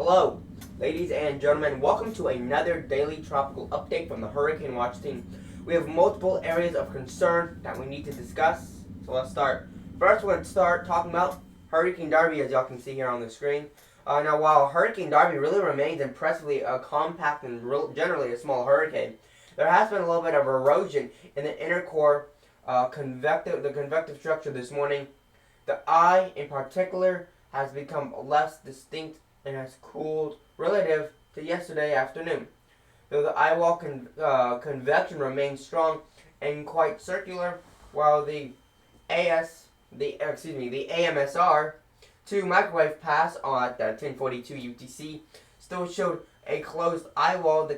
Hello, ladies and gentlemen. Welcome to another daily tropical update from the Hurricane Watch team. We have multiple areas of concern that we need to discuss, so let's start. First, we're going to start talking about Hurricane Darby, as y'all can see here on the screen. Now, while Hurricane Darby really remains impressively compact and generally a small hurricane, there has been a little bit of erosion in the inner core convective structure this morning. The eye, in particular, has become less distinct and has cooled relative to yesterday afternoon. Though the eye wall convection remains strong and quite circular, while the AMSR 2 microwave pass at 1042 UTC still showed a closed eye wall. The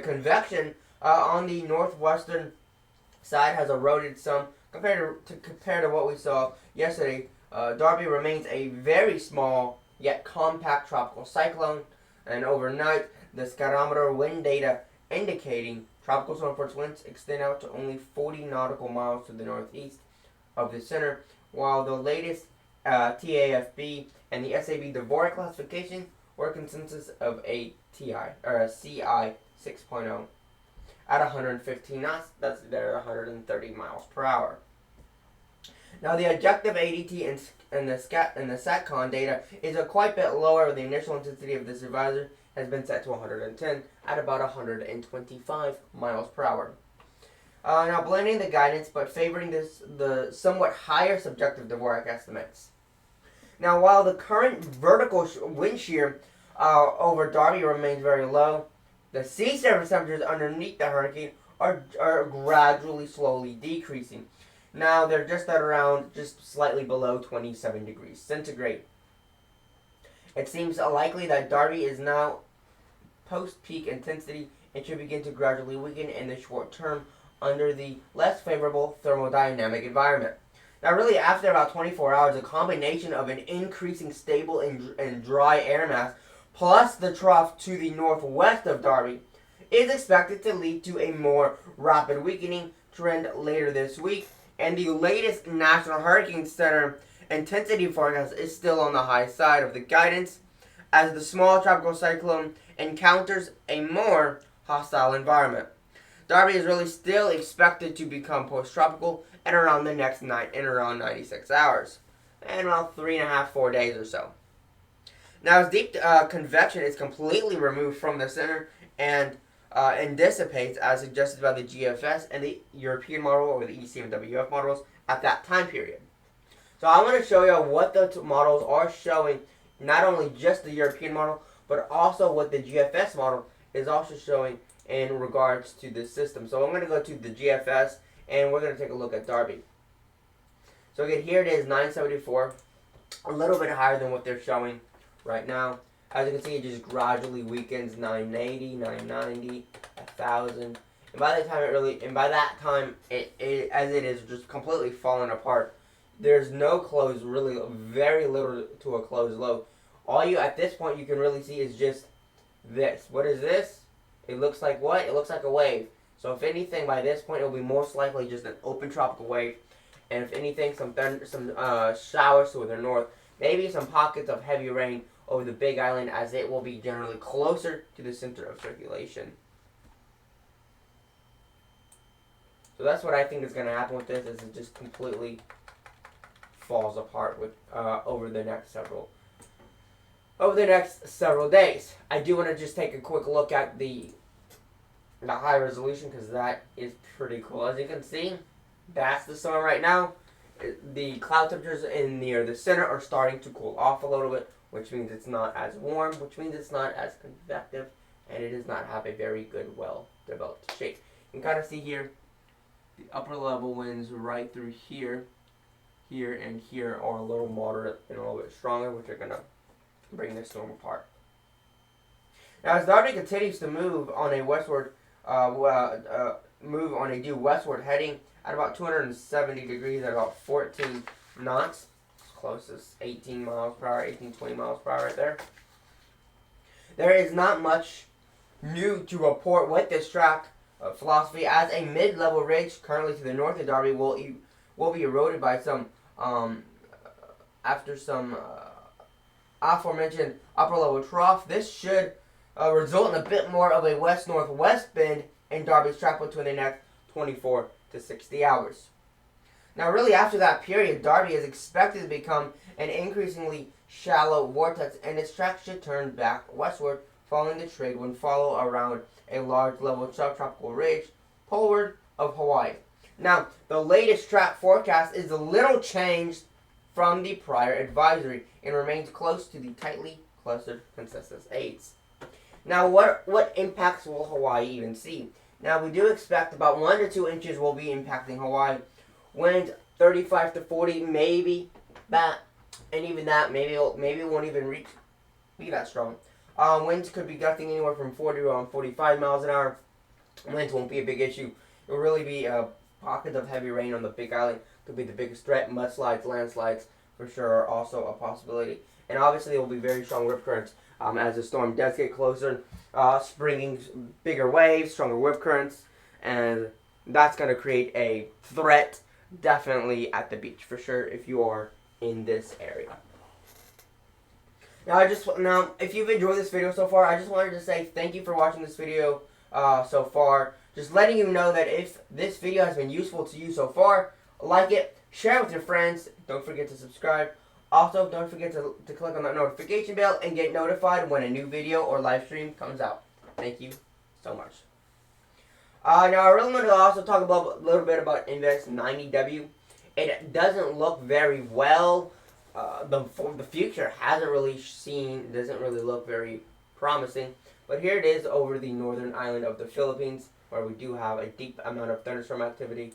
convection on the northwestern side has eroded some compared to what we saw yesterday. Darby remains a very small yet compact tropical cyclone, and overnight the scarometer wind data indicating tropical storm force winds extend out to only 40 nautical miles to the northeast of the center, while the latest TAFB and the SAB Dvorak classification were a consensus of a CI 6.0 at 115 knots. That's there 130 miles per hour. Now, the objective ADT and the SATCON data is a quite bit lower. The initial intensity of this visor has been set to 110 at about 125 miles per hour. Now, blending the guidance but favoring the somewhat higher subjective Dvorak estimates. Now, while the current vertical wind shear over Darby remains very low, the sea surface temperatures underneath the hurricane are gradually, slowly decreasing. Now they're just at around, just slightly below 27 degrees centigrade. It seems likely that Darby is now post-peak intensity and should begin to gradually weaken in the short term under the less favorable thermodynamic environment. Now, really, after about 24 hours, a combination of an increasing stable and dry air mass plus the trough to the northwest of Darby is expected to lead to a more rapid weakening trend later this week. And the latest National Hurricane Center intensity forecast is still on the high side of the guidance as the small tropical cyclone encounters a more hostile environment. Darby is really still expected to become post-tropical in around 96 hours, and around 3.5-4 days or so. Now, as deep convection is completely removed from the center and dissipates as suggested by the GFS and the European model or the ECMWF models at that time period. So I want to show you what the models are showing, not only just the European model, but also what the GFS model is also showing in regards to this system. So I'm going to go to the GFS and we're going to take a look at Darby. So again, here it is, 974, a little bit higher than what they're showing right now. As you can see, it just gradually weakens, 980, 990, 1,000. And by that time, it as it is just completely falling apart. There's no close, really very little to a closed low. All you, at this point, you can really see is just this. What is this? It looks like what? It looks like a wave. So if anything, by this point, it will be most likely just an open tropical wave. And if anything, some showers to the north. Maybe some pockets of heavy rain over the Big Island, as it will be generally closer to the center of circulation. So that's what I think is going to happen with this, is it just completely falls apart with over the next several days. I do want to just take a quick look at the high resolution, because that is pretty cool. As you can see, that's the sun right now. The cloud temperatures near the center are starting to cool off a little bit, which means it's not as warm, which means it's not as convective, and it does not have a very good, well-developed shape. You can kind of see here, the upper level winds right through here, and here are a little moderate and a little bit stronger, which are going to bring this storm apart. Now, as Darby continues to move on a westward, due westward, heading at about 270 degrees at about 14 knots. Closest 18 miles per hour, 20 miles per hour right there. There is not much new to report with this track philosophy, as a mid-level ridge currently to the north of Darby will be eroded by some aforementioned upper level trough. This should result in a bit more of a west-northwest bend in Darby's track between the next 24 to 60 hours. Now, really, after that period, Darby is expected to become an increasingly shallow vortex, and its track should turn back westward following the trade wind follow around a large level subtropical ridge poleward of Hawaii. Now, the latest track forecast is a little changed from the prior advisory and remains close to the tightly clustered consensus aids. Now, what impacts will Hawaii even see? Now, we do expect about 1 to 2 inches will be impacting Hawaii. Wind 35 to 40, maybe that, and even that, maybe it won't even be that strong. Winds could be gusting anywhere from 40 to 45 miles an hour. Winds won't be a big issue. It will really be pockets of heavy rain on the Big Island. Could be the biggest threat. Mudslides, landslides, for sure, are also a possibility. And obviously, there will be very strong rip currents as the storm does get closer, springing bigger waves, stronger rip currents, and that's going to create a threat definitely at the beach, for sure, if you are in this area. Now, if you've enjoyed this video so far, I just wanted to say thank you for watching this video so far. Just letting you know that if this video has been useful to you so far, like it, share it with your friends. Don't forget to subscribe. Also, don't forget to click on that notification bell and get notified when a new video or live stream comes out. Thank you so much. Now, I really want to also talk a little bit about Invest 90W. It doesn't look very well. The future doesn't really look very promising. But here it is over the northern island of the Philippines, where we do have a deep amount of thunderstorm activity.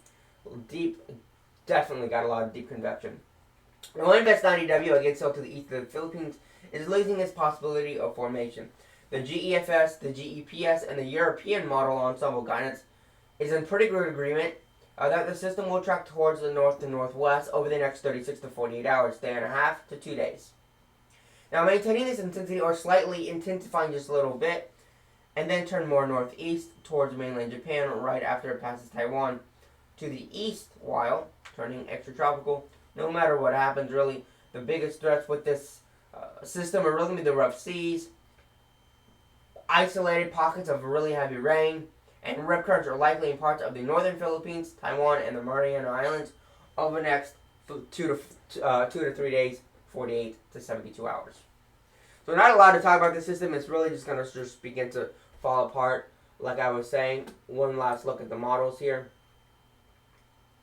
Definitely got a lot of deep convection. Now, Invest 90W, again, so to the east of the Philippines, is losing its possibility of formation. The GEFS, the GEPS, and the European Model Ensemble Guidance is in pretty good agreement that the system will track towards the north to northwest over the next 36 to 48 hours, day and a half to 2 days. Now, maintaining this intensity or slightly intensifying just a little bit, and then turn more northeast towards mainland Japan right after it passes Taiwan to the east, while turning extratropical. No matter what happens, really, the biggest threats with this system are really the rough seas, isolated pockets of really heavy rain, and rip currents are likely in parts of the northern Philippines, Taiwan, and the Mariana Islands over the next 2 to 3 days, 48 to 72 hours. So not a lot to talk about this system. It's really just going to just begin to fall apart. Like I was saying, one last look at the models here.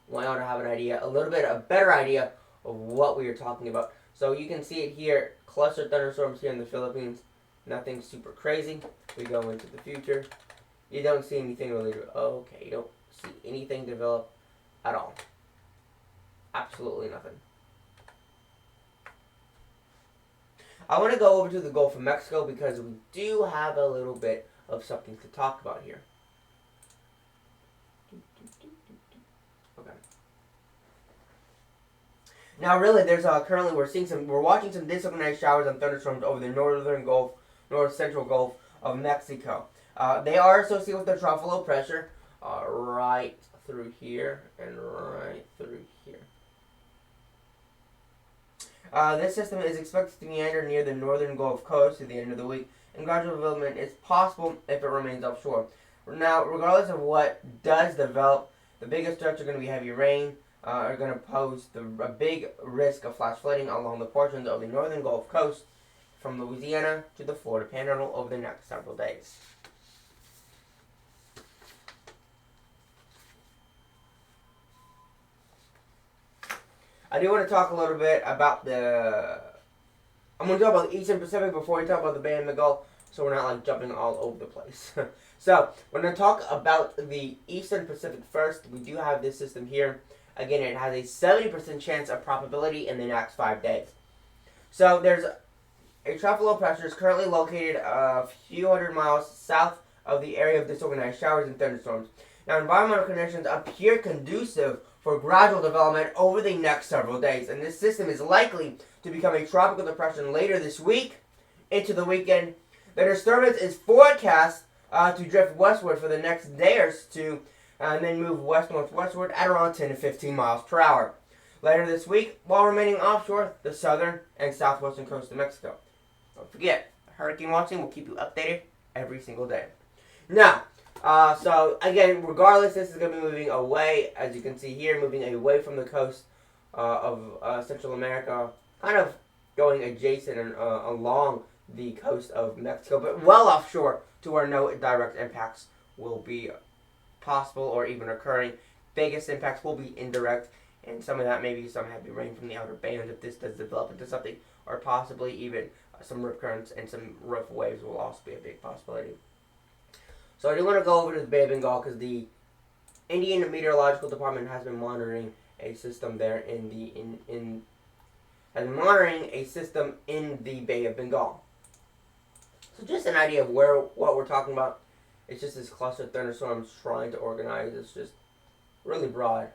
Want y'all to have a better idea of what we are talking about. So you can see it here, cluster thunderstorms here in the Philippines. Nothing super crazy. We go into the future. You don't see anything really. Okay, you don't see anything develop at all. Absolutely nothing. I want to go over to the Gulf of Mexico because we do have a little bit of something to talk about here. Okay. Now, really, there's currently we're watching some disorganized showers and thunderstorms over the northern Gulf, north central Gulf of Mexico. They are associated with the trough low pressure right through here and right through here. This system is expected to meander near the northern Gulf Coast to the end of the week, and gradual development is possible if it remains offshore. Now, regardless of what does develop, the biggest threats are going to be heavy rain, are going to pose a big risk of flash flooding along the portions of the northern Gulf Coast from Louisiana to the Florida Panhandle over the next several days. I do want to talk a little bit about I'm going to talk about the Eastern Pacific before we talk about the Bay of Bengal, so we're not jumping all over the place. So, we're going to talk about the Eastern Pacific first. We do have this system here. Again, it has a 70% chance of probability in the next 5 days. So, there's a trough low pressure is currently located a few hundred miles south of the area of disorganized showers and thunderstorms. Now, environmental conditions appear conducive for gradual development over the next several days, and this system is likely to become a tropical depression later this week into the weekend. The disturbance is forecast to drift westward for the next day or two, and then move west-northwestward at around 10 to 15 miles per hour. later this week while remaining offshore the southern and southwestern coast of Mexico. Don't forget, hurricane watching will keep you updated every single day. Now, so again, regardless, this is going to be moving away, as you can see here, moving away from the coast of Central America, kind of going adjacent and along the coast of Mexico, but well offshore to where no direct impacts will be possible or even occurring. Biggest impacts will be indirect, and some of that maybe some heavy rain from the outer band if this does develop into something, or possibly even some rip currents and some rough waves will also be a big possibility. So I do want to go over to the Bay of Bengal because the Indian Meteorological Department has been monitoring a system there in the Bay of Bengal. So just an idea of what we're talking about. It's just this cluster of thunderstorms trying to organize. It's just really broad.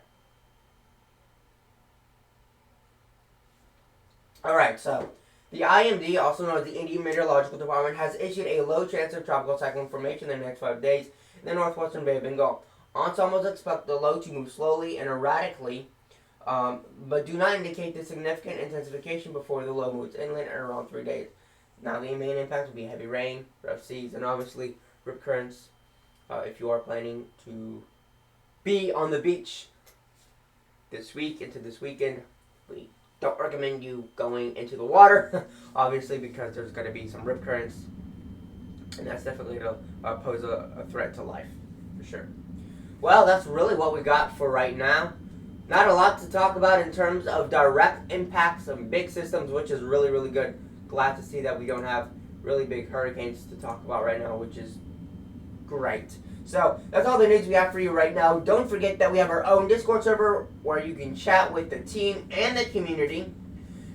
Alright, so the IMD, also known as the Indian Meteorological Department, has issued a low chance of tropical cyclone formation in the next 5 days in the northwestern Bay of Bengal. Ensembles expect the low to move slowly and erratically, but do not indicate the significant intensification before the low moves inland in around 3 days. Now, the main impacts will be heavy rain, rough seas, and obviously rip currents if you are planning to be on the beach this week into this weekend. We don't recommend you going into the water, obviously, because there's going to be some rip currents, and that's definitely going to pose a threat to life, for sure. Well, that's really what we got for right now. Not a lot to talk about in terms of direct impacts of big systems, which is really, really good. Glad to see that we don't have really big hurricanes to talk about right now, which is great. So, that's all the news we have for you right now. Don't forget that we have our own Discord server where you can chat with the team and the community.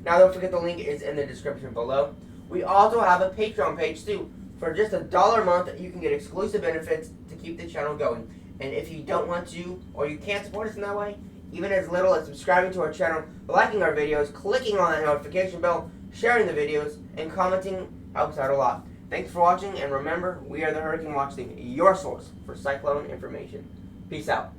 Now, don't forget the link is in the description below. We also have a Patreon page, too. For just $1 a month, you can get exclusive benefits to keep the channel going. And if you don't want to, or you can't support us in that way, even as little as subscribing to our channel, liking our videos, clicking on that notification bell, sharing the videos, and commenting helps out a lot. Thanks for watching, and remember, we are the Hurricane Watch Team, your source for cyclone information. Peace out.